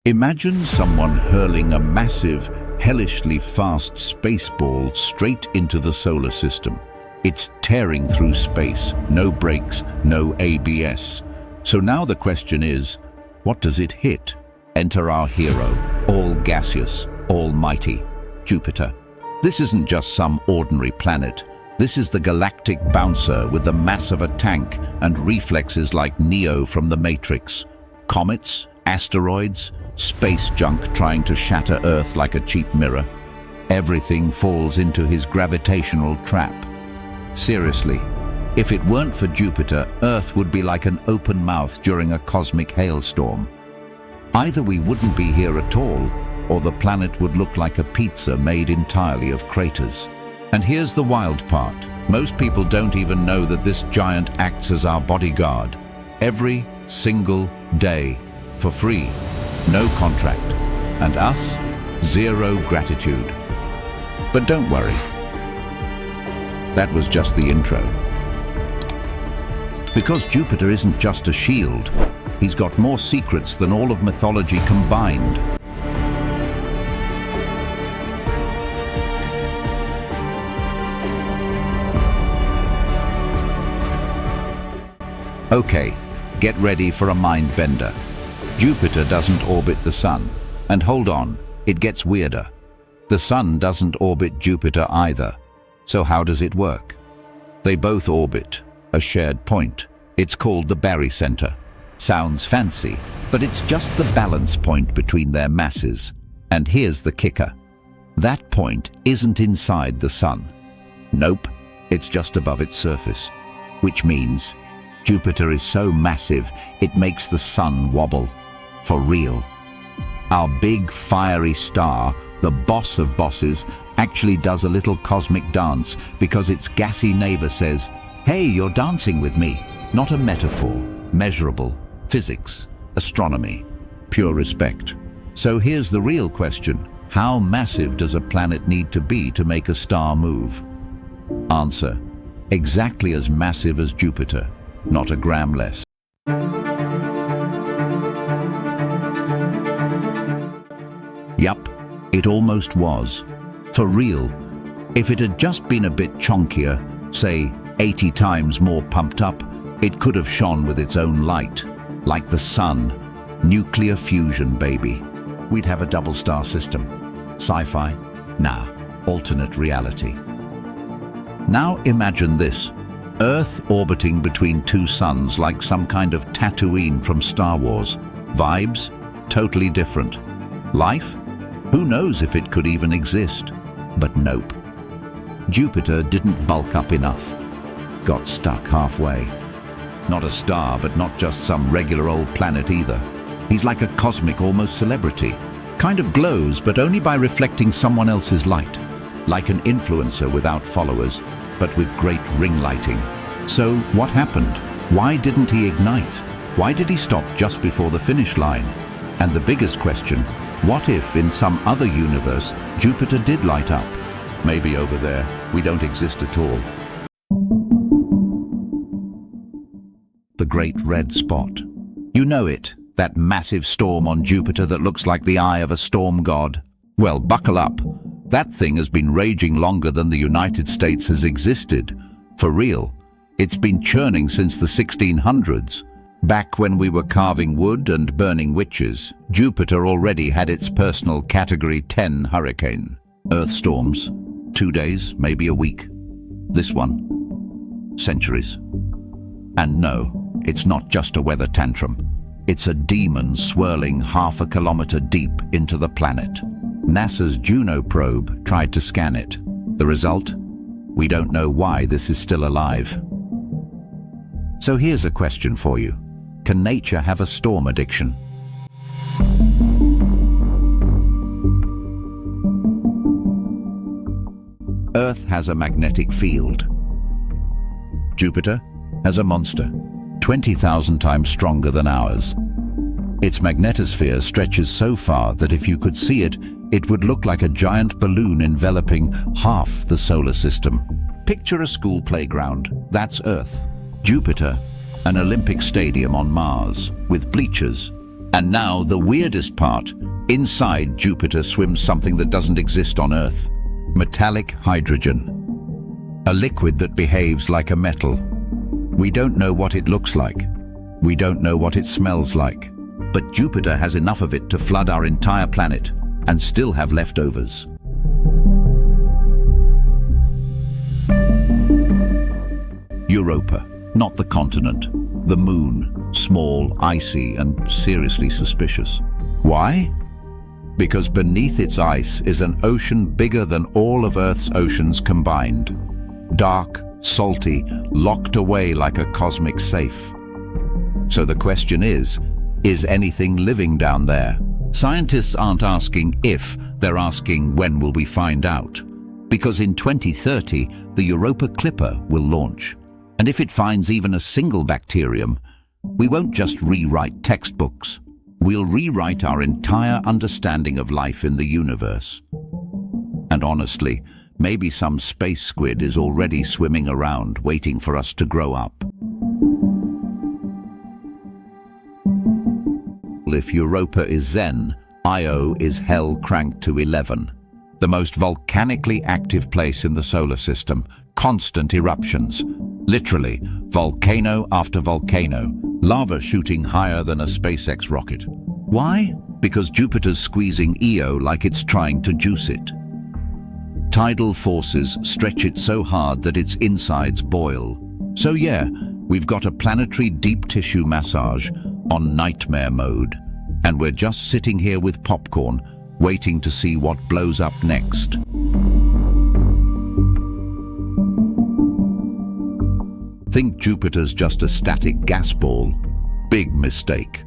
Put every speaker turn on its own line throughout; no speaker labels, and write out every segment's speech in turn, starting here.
Imagine someone hurling a massive, hellishly fast space ball straight into the solar system. It's tearing through space, no brakes, no ABS. So now the question is, what does it hit? Enter our hero, all gaseous, almighty, Jupiter. This isn't just some ordinary planet. This is the galactic bouncer with the mass of a tank and reflexes like Neo from the Matrix. Comets, asteroids, space junk trying to shatter Earth like a cheap mirror. Everything falls into his gravitational trap. Seriously, if it weren't for Jupiter, Earth would be like an open mouth during a cosmic hailstorm. Either we wouldn't be here at all, or the planet would look like a pizza made entirely of craters. And here's the wild part. Most people don't even know that this giant acts as our bodyguard. Every single day, for free. No contract. And us, zero gratitude. But don't worry. That was just the intro. Because Jupiter isn't just a shield, he's got more secrets than all of mythology combined. Okay, get ready for a mind bender. Jupiter doesn't orbit the Sun. And hold on, it gets weirder. The Sun doesn't orbit Jupiter either. So how does it work? They both orbit a shared point. It's called the barycenter. Sounds fancy, but it's just the balance point between their masses. And here's the kicker. That point isn't inside the Sun. Nope, it's just above its surface. Which means Jupiter is so massive, it makes the Sun wobble. For real. Our big fiery star, the boss of bosses, actually does a little cosmic dance because its gassy neighbor says, "Hey, you're dancing with me." Not a metaphor, measurable, physics, astronomy, pure respect. So here's the real question. How massive does a planet need to be to make a star move? Answer: exactly as massive as Jupiter, not a gram less. Yup, it almost was. For real. If it had just been a bit chonkier, say 80 times more pumped up, it could have shone with its own light. Like the Sun. Nuclear fusion, baby. We'd have a double star system. Sci-fi? Nah, alternate reality. Now imagine this. Earth orbiting between two suns like some kind of Tatooine from Star Wars. Vibes? Totally different. Life? Who knows if it could even exist? But nope. Jupiter didn't bulk up enough. Got stuck halfway. Not a star, but not just some regular old planet either. He's like a cosmic, almost celebrity. Kind of glows, but only by reflecting someone else's light. Like an influencer without followers, but with great ring lighting. So what happened? Why didn't he ignite? Why did he stop just before the finish line? And the biggest question, what if in some other universe Jupiter did light up? Maybe over there we don't exist at all. The Great Red Spot. You know it, that massive storm on Jupiter that looks like the eye of a storm god. Well, buckle up. That thing has been raging longer than the United States has existed. For real. It's been churning since the 1600s. Back when we were carving wood and burning witches, Jupiter already had its personal Category 10 hurricane. Earth storms. 2 days, maybe a week. This one. Centuries. And no, it's not just a weather tantrum. It's a demon swirling half a kilometer deep into the planet. NASA's Juno probe tried to scan it. The result? We don't know why this is still alive. So here's a question for you. Can nature have a storm addiction? Earth has a magnetic field. Jupiter has a monster, 20,000 times stronger than ours. Its magnetosphere stretches so far that if you could see it, it would look like a giant balloon enveloping half the solar system. Picture a school playground. That's Earth. Jupiter, an Olympic stadium on Mars, with bleachers, And now the weirdest part. Inside Jupiter swims something that doesn't exist on Earth. Metallic hydrogen. A liquid that behaves like a metal. We don't know what it looks like. We don't know what it smells like. But Jupiter has enough of it to flood our entire planet and still have leftovers. Europa, not the continent. The moon, small, icy, and seriously suspicious. Why? Because beneath its ice is an ocean bigger than all of Earth's oceans combined. Dark, salty, locked away like a cosmic safe. So the question is anything living down there? Scientists aren't asking if, they're asking when will we find out? Because in 2030, the Europa Clipper will launch. And if it finds even a single bacterium, we won't just rewrite textbooks. We'll rewrite our entire understanding of life in the universe. And honestly, maybe some space squid is already swimming around waiting for us to grow up. If Europa is Zen, Io is hell cranked to 11. The most volcanically active place in the solar system. Constant eruptions. Literally, volcano after volcano. Lava shooting higher than a SpaceX rocket. Why? Because Jupiter's squeezing Io like it's trying to juice it. Tidal forces stretch it so hard that its insides boil. So yeah, we've got a planetary deep tissue massage on nightmare mode. And we're just sitting here with popcorn, waiting to see what blows up next. Think Jupiter's just a static gas ball. Big mistake.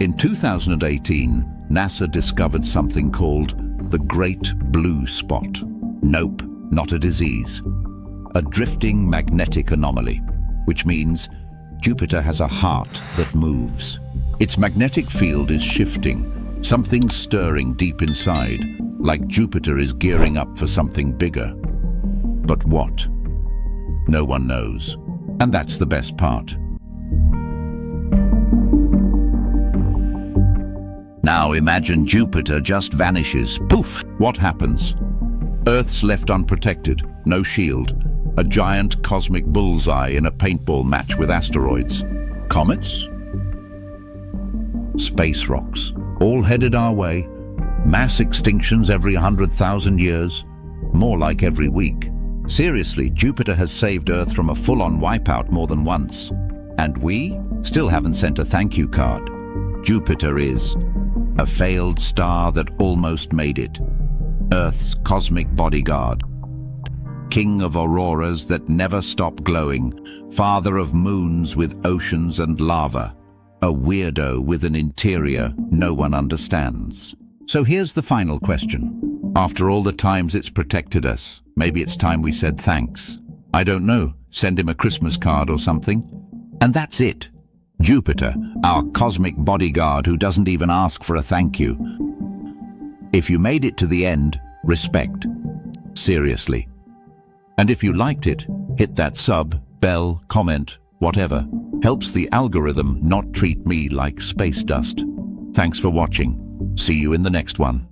In 2018, NASA discovered something called the Great Blue Spot. Nope, not a disease. A drifting magnetic anomaly, which means Jupiter has a heart that moves. Its magnetic field is shifting, something stirring deep inside, like Jupiter is gearing up for something bigger. But what? No one knows. And that's the best part. Now imagine Jupiter just vanishes. Poof! What happens? Earth's left unprotected, no shield. A giant cosmic bullseye in a paintball match with asteroids. Comets? Space rocks, all headed our way. Mass extinctions every 100,000 years. More like every week. Seriously, Jupiter has saved Earth from a full-on wipeout more than once. And we still haven't sent a thank you card. Jupiter is a failed star that almost made it. Earth's cosmic bodyguard. King of auroras that never stop glowing. Father of moons with oceans and lava. A weirdo with an interior no one understands. So here's the final question. After all the times it's protected us, maybe it's time we said thanks. I don't know, send him a Christmas card or something. And that's it. Jupiter, our cosmic bodyguard who doesn't even ask for a thank you. If you made it to the end, respect. Seriously. And if you liked it, hit that sub, bell, comment, whatever. Helps the algorithm not treat me like space dust. Thanks for watching. See you in the next one.